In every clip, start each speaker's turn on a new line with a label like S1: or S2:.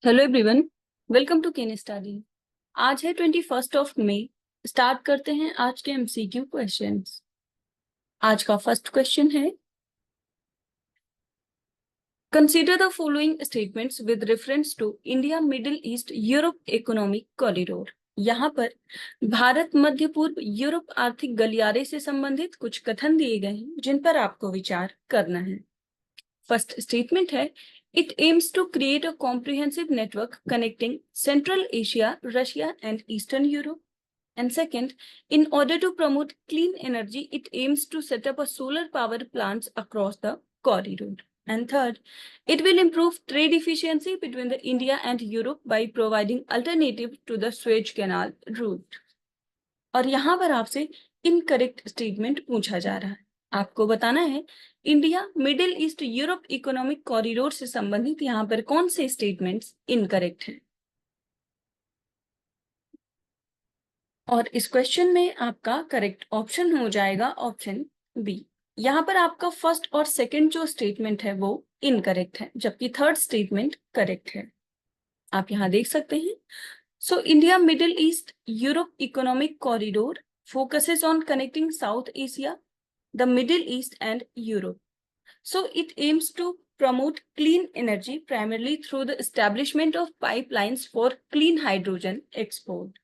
S1: Hello everyone, welcome to Ken study. आज है 21 मई। Start करते हैं आज के एमसीक्यू क्वेश्चंस। आज का फर्स्ट क्वेश्चन है, consider the following statements with reference to India Middle East Europe economic corridor. यहाँ पर भारत मध्य पूर्व यूरोप आर्थिक गलियारे से संबंधित कुछ कथन दिए गए हैं जिन पर आपको विचार करना है। फर्स्ट स्टेटमेंट है, it aims to create a comprehensive network connecting Central Asia, Russia, and Eastern Europe. And second, in order to promote clean energy, it aims to set up a solar power plants across the corridor. And third, it will improve trade efficiency between the India and Europe by providing alternative to the Suez Canal route. और यहाँ पर आपसे incorrect statement पूछा जा रहा है। आपको बताना है India Middle East Europe economic corridor से संबंधित यहाँ पर कौन से स्टेटमेंट्स इनकरेक्ट हैं। और इस क्वेश्चन में आपका करेक्ट ऑप्शन हो जाएगा ऑप्शन बी। यहाँ पर आपका फर्स्ट और सेकंड जो स्टेटमेंट है वो इनकरेक्ट है, जबकि थर्ड स्टेटमेंट करेक्ट है। आप यहाँ देख सकते हैं, so India Middle East Europe economic corridor focuses on connecting South Asia, the Middle East, and Europe. So it aims to promote clean energy primarily through the establishment of pipelines for clean hydrogen export.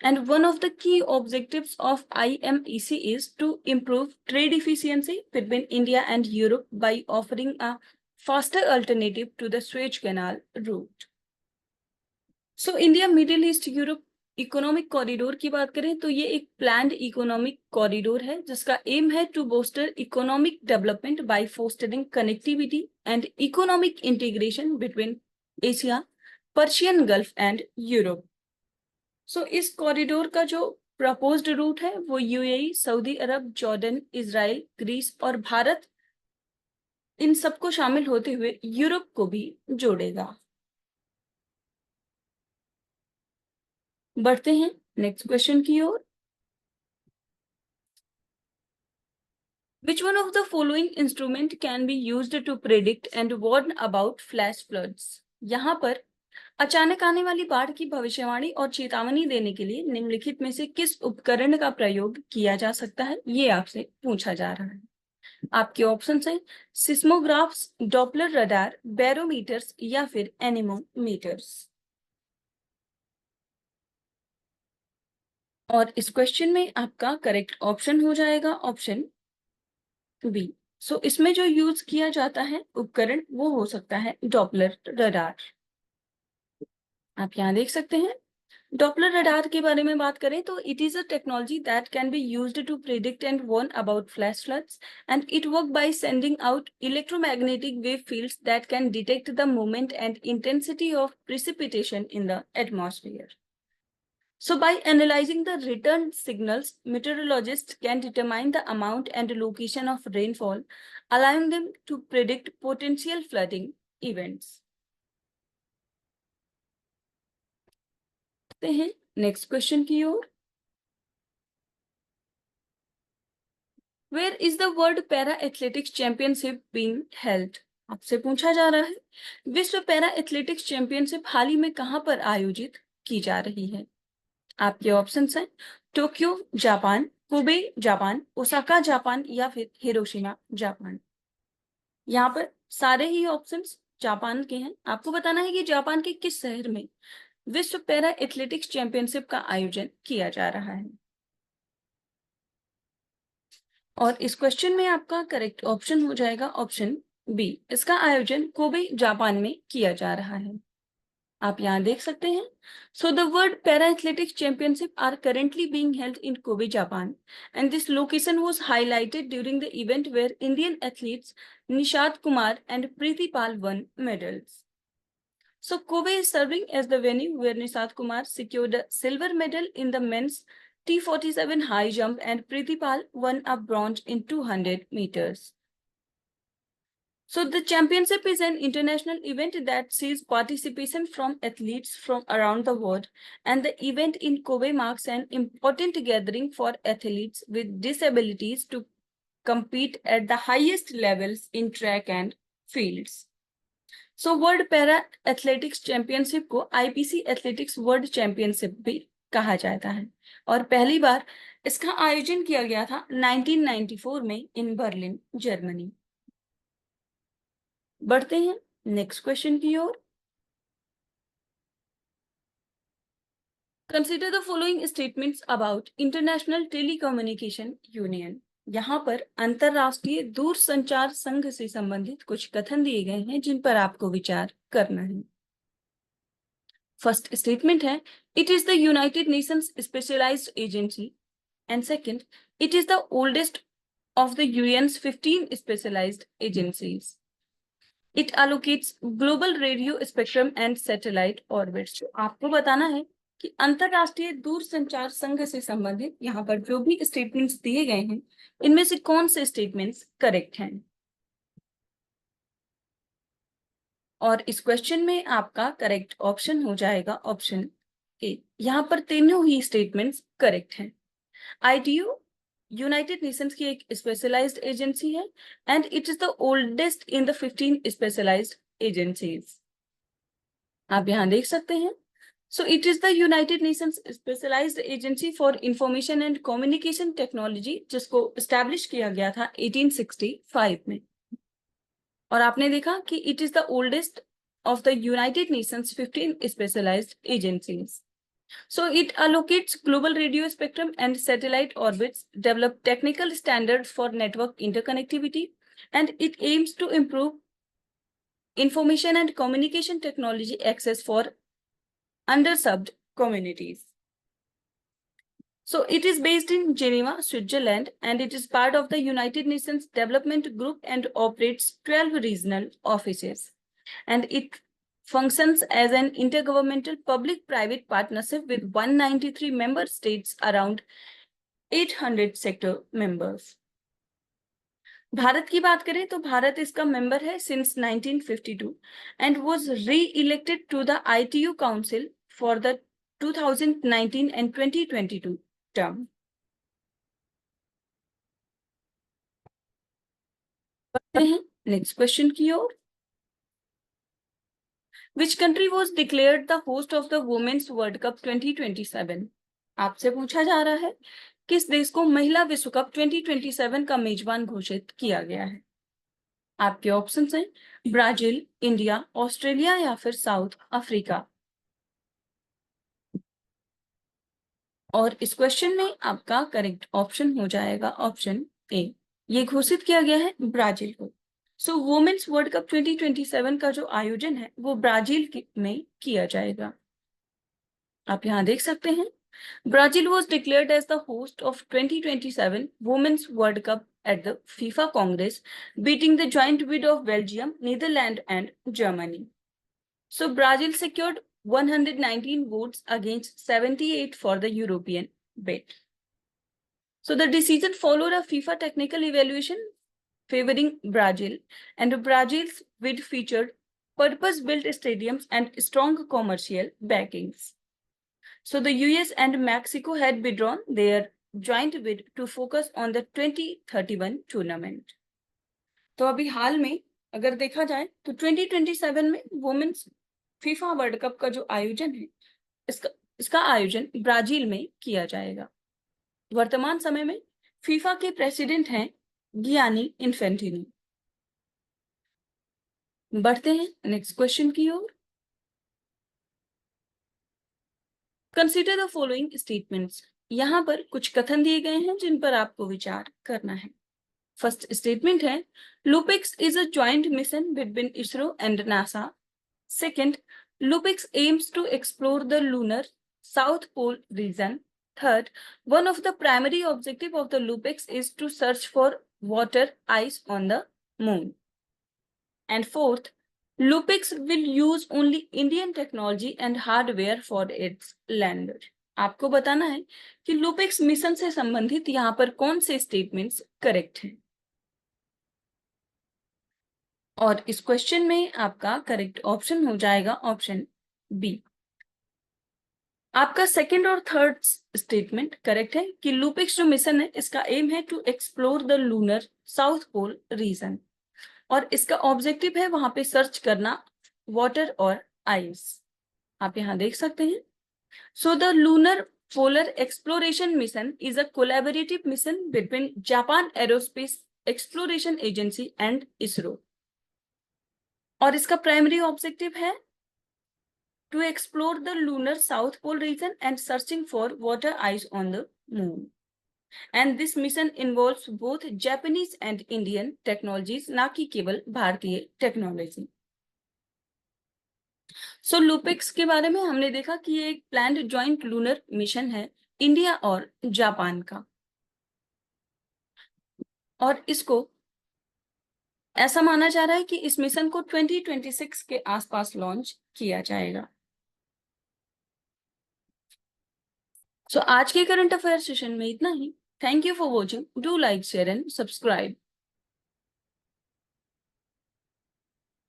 S1: And one of the key objectives of IMEC is to improve trade efficiency between India and Europe by offering a faster alternative to the Suez Canal route. So India Middle East Europe economic corridor की बात करें तो ये एक planned economic corridor है जिसका aim है to bolster economic development by fostering connectivity and economic integration between Asia, Persian Gulf and Europe. So इस कॉरिडोर का जो प्रपोज्ड रूट है वो UAE, Saudi Arab, Jordan, Israel, Greece और भारत इन सबको शामिल होते हुए यूरोप को भी जोड़ेगा। बढ़ते हैं नेक्स्ट क्वेश्चन की ओर। Which one of the following instrument can be used to predict and warn about flash floods? यहाँ पर अचानक आने वाली बाढ़ की भविष्यवाणी और चेतावनी देने के लिए निम्नलिखित में से किस उपकरण का प्रयोग किया जा सकता है, ये आपसे पूछा जा रहा है। आपके ऑप्शंस हैं सिस्मोग्राफ्स, डॉपलर रडार, बैरोमीटर्स या फिर एनेमोमीटर्स। और इस क्वेश्चन में आपका करेक्ट ऑप्शन हो जाएगा ऑप्शन बी। सो इसमें जो यूज किया जाता है उपकरण वो हो सकता है डॉपलर रडार। आप यहाँ देख सकते हैं, डॉपलर रडार के बारे में बात करें तो it is a technology that can be used to predict and warn about flash floods and it work by sending out electromagnetic wave fields that can detect the movement and intensity of precipitation in the atmosphere. So by analyzing the return signals, meteorologists can determine the amount and location of rainfall, allowing them to predict potential flooding events. Next question की ओर। Where is the World Para Athletics Championship being held? आपसे पूछा जा रहा है विश्व para athletics championship हाल ही में कहां पर आयोजित की जा रही है। आपके ऑप्शंस हैं Tokyo Japan, Kobe Japan, Osaka Japan या फिर हिरोशिमा जापान। यहाँ पर सारे ही ऑप्शंस जापान के हैं। आपको बताना है कि जापान के किस शहर में विश्व पैरा एथलेटिक्स चैंपियनशिप का आयोजन किया जा रहा है। और इस क्वेश्चन में आपका करेक्ट ऑप्शन हो जाएगा ऑप्शन बी। इसका आयोजन कोबे जापान में किया जा रहा है। आप यहाँ देख सकते हैं, so the world para athletics championship are currently being held in Kobe Japan and this location was highlighted during the event where Indian athletes Nishad Kumar and Preetipal won medals. So Kobe is serving as the venue where Nishat Kumar secured a silver medal in the men's T47 high jump and Pritipal won a bronze in 200 meters. So the championship is an international event that sees participation from athletes from around the world, and the event in Kobe marks an important gathering for athletes with disabilities to compete at the highest levels in track and fields. So world para athletics championship को IPC athletics world championship भी कहा जाता है और पहली बार इसका आयोजन किया गया था 1994 में इन बर्लिन, जर्मनी। बढ़ते हैं नेक्स्ट क्वेश्चन की ओर। Consider the following statements about International Telecommunication Union. यहाँ पर अंतरराष्ट्रीय दूरसंचार संघ से संबंधित कुछ कथन दिए गए हैं जिन पर आपको विचार करना है। फर्स्ट स्टेटमेंट है, it is the United Nations specialized agency, and second, it is the oldest of the UN's 15 specialized agencies. It allocates global radio spectrum and satellite orbits. आपको बताना है कि अंतरराष्ट्रीय दूरसंचार संघ से संबंधित यहाँ पर जो भी स्टेटमेंट्स दिए गए हैं इनमें से कौन से स्टेटमेंट्स करेक्ट हैं। और इस क्वेश्चन में आपका करेक्ट ऑप्शन हो जाएगा ऑप्शन ए। यहाँ पर तीनों ही स्टेटमेंट्स करेक्ट हैं। ITU यूनाइटेड नेशंस की एक स्पेशलाइज्ड एजेंसी है and it is the oldest in the 15 specialized agencies. आप यहां देख सकते हैं। So it is the United Nations specialized agency for information and communication technology, जिसको स्टैब्लिश किया गया था 1865 में। और आपने देखा कि it is the oldest of the United Nations 15 specialized agencies. So it allocates global radio spectrum and satellite orbits, develop technical standards for network interconnectivity, and it aims to improve information and communication technology access for underserved communities. So it is based in Geneva, Switzerland, and it is part of the United Nations Development Group and operates 12 regional offices. And it functions as an intergovernmental public-private partnership with 193 member states, around 800 sector members. Bharat की बात करें तो भारत इसका member है since 1952 and was re-elected to the ITU Council for the 2019 and 2022 term. बढ़ते हैं next question की ओर। Which country was declared the host of the Women's World Cup 2027? आपसे पूछा जा रहा है किस देश को महिला विश्व कप 2027 का मेजबान घोषित किया गया है। आपके ऑप्शंस हैं ब्राजील, इंडिया, ऑस्ट्रेलिया या फिर साउथ अफ्रीका। और इस क्वेश्चन में आपका करेक्ट ऑप्शन हो जाएगा ऑप्शन ए। ये घोषित किया गया है ब्राजील को। सो वुमेन्स वर्ल्ड कप 2027 का जो आयोजन है वो ब्राजील में किया जाएगा। आप यहाँ देख सकते हैं Brazil was declared as the host of 2027 Women's World Cup at the FIFA Congress, beating the joint bid of Belgium, Netherlands and Germany. So Brazil secured 119 votes against 78 for the European bid. So the decision followed a FIFA technical evaluation favoring Brazil, and Brazil's bid featured purpose-built stadiums and strong commercial backings. So the US and Mexico had withdrawn their joint bid to focus on the 2031 tournament. तो अभी हाल में अगर देखा जाए तो 2027 में women's FIFA world cup का जो आयोजन है इसका आयोजन ब्राजील में किया जाएगा। वर्तमान समय में फीफा के प्रेसिडेंट हैं गियानी इन्फेंटिनो। बढ़ते हैं नेक्स्ट क्वेश्चन की ओर। Consider the following statements. यहाँ पर कुछ कथन दिए गए हैं जिन पर आपको विचार करना है। फर्स्ट स्टेटमेंट है LUPEX is a joint mission between ISRO and NASA. Second, LUPEX aims to explore the lunar south pole region. Third, one of the primary objective of the LUPEX is to search for water ice on the moon. And fourth, Lupix will use only Indian technology and hardware for its lander. आपको बताना है कि Lupix mission से संबंधित यहाँ पर कौन से स्टेटमेंट्स करेक्ट हैं। और इस क्वेश्चन में आपका करेक्ट ऑप्शन हो जाएगा ऑप्शन बी। आपका सेकंड और थर्ड स्टेटमेंट करेक्ट है कि Lupix जो मिशन है इसका एम है to explore the lunar south pole region और इसका ऑब्जेक्टिव है वहां पे सर्च करना वाटर और आइस। आप यहाँ देख सकते हैं। So the lunar polar exploration mission is a collaborative mission between Japan aerospace exploration agency and ISRO. और इसका प्राइमरी ऑब्जेक्टिव है to explore the lunar south pole region and searching for water ice on the moon. And this mission involves both Japanese and Indian technologies, ना कि केवल भारतीय technology. सो लुपिक्स के बारे में हमने देखा कि ये एक प्लान्ड ज्वाइंट लूनर मिशन है इंडिया और जापान का, और इसको ऐसा माना जा रहा है कि इस मिशन को 2026 के आसपास लॉन्च किया जाएगा। सो आज के करंट अफेयर सेशन में इतना ही। Thank you for watching. Do like, share and subscribe.